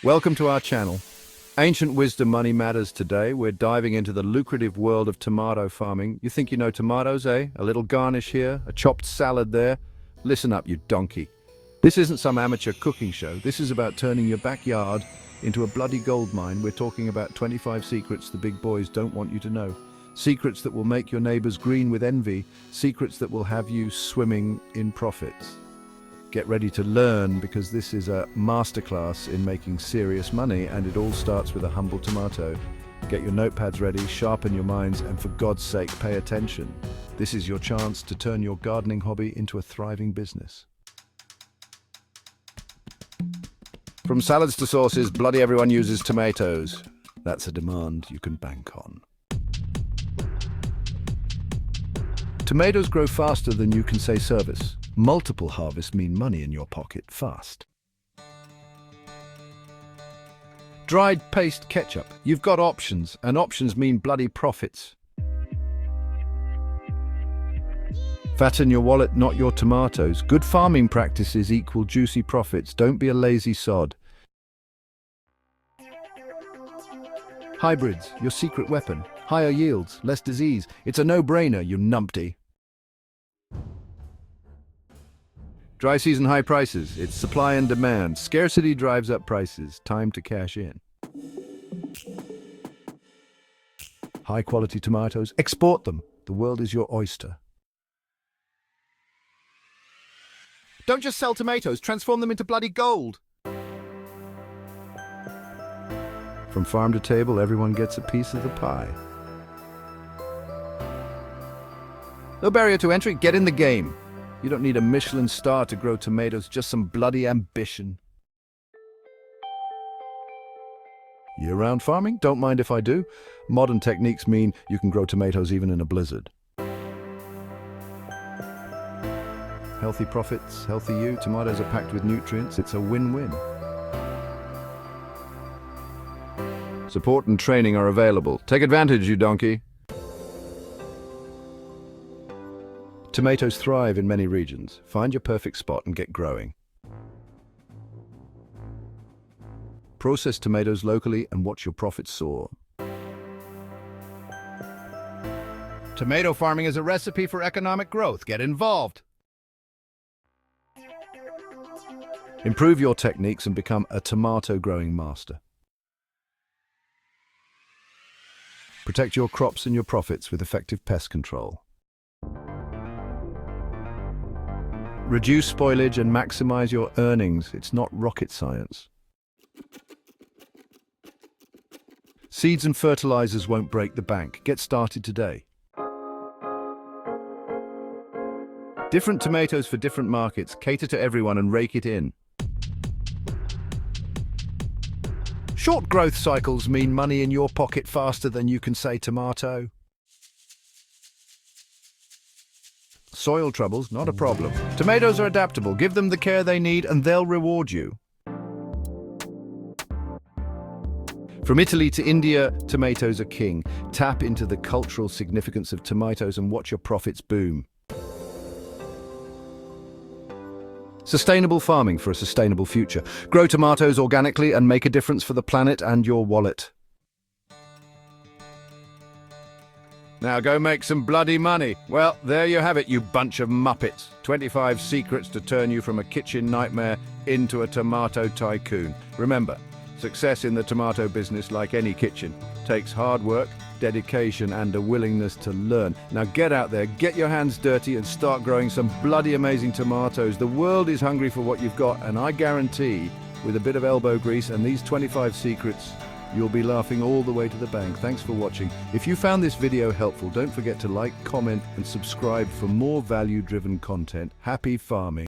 Welcome to our channel. Ancient Wisdom Money Matters. Today we're diving into the lucrative world of tomato farming. You think you know tomatoes, eh? A little garnish here, a chopped salad there. Listen up, you donkey. This isn't some amateur cooking show. This is about turning your backyard into a bloody gold mine. We're talking about 25 secrets the big boys don't want you to know. Secrets that will make your neighbors green with envy. Secrets that will have you swimming in profits. Get ready to learn, because this is a masterclass in making serious money, and it all starts with a humble tomato. Get your notepads ready, sharpen your minds, and for God's sake, pay attention. This is your chance to turn your gardening hobby into a thriving business. From salads to sauces, bloody everyone uses tomatoes. That's a demand you can bank on. Tomatoes grow faster than you can say service. Multiple harvests mean money in your pocket fast. Dried paste ketchup. You've got options, and options mean bloody profits. Fatten your wallet, not your tomatoes. Good farming practices equal juicy profits. Don't be a lazy sod. Hybrids, your secret weapon. Higher yields, less disease. It's a no-brainer, you numpty. Dry season high prices. It's supply and demand. Scarcity drives up prices. Time to cash in. High quality tomatoes. Export them. The world is your oyster. Don't just sell tomatoes. Transform them into bloody gold. From farm to table, everyone gets a piece of the pie. No barrier to entry. Get in the game. You don't need a Michelin star to grow tomatoes, just some bloody ambition. Year-round farming? Don't mind if I do. Modern techniques mean you can grow tomatoes even in a blizzard. Healthy profits, healthy you. Tomatoes are packed with nutrients. It's a win-win. Support and training are available. Take advantage, you donkey. Tomatoes thrive in many regions. Find your perfect spot and get growing. Process tomatoes locally and watch your profits soar. Tomato farming is a recipe for economic growth. Get involved. Improve your techniques and become a tomato growing master. Protect your crops and your profits with effective pest control. Reduce spoilage and maximize your earnings. It's not rocket science. Seeds and fertilizers won't break the bank. Get started today. Different tomatoes for different markets. Cater to everyone and rake it in. Short growth cycles mean money in your pocket faster than you can say tomato. Soil troubles, not a problem. Tomatoes are adaptable. Give them the care they need and they'll reward you. From Italy to India, tomatoes are king. Tap into the cultural significance of tomatoes and watch your profits boom. Sustainable farming for a sustainable future. Grow tomatoes organically and make a difference for the planet and your wallet. Now go make some bloody money. Well, there you have it, you bunch of Muppets. 25 secrets to turn you from a kitchen nightmare into a tomato tycoon. Remember, success in the tomato business, like any kitchen, takes hard work, dedication, and a willingness to learn. Now get out there, get your hands dirty, and start growing some bloody amazing tomatoes. The world is hungry for what you've got, and I guarantee, with a bit of elbow grease and these 25 secrets, you'll be laughing all the way to the bank. Thanks for watching. If you found this video helpful, don't forget to like, comment, and subscribe for more value-driven content. Happy farming.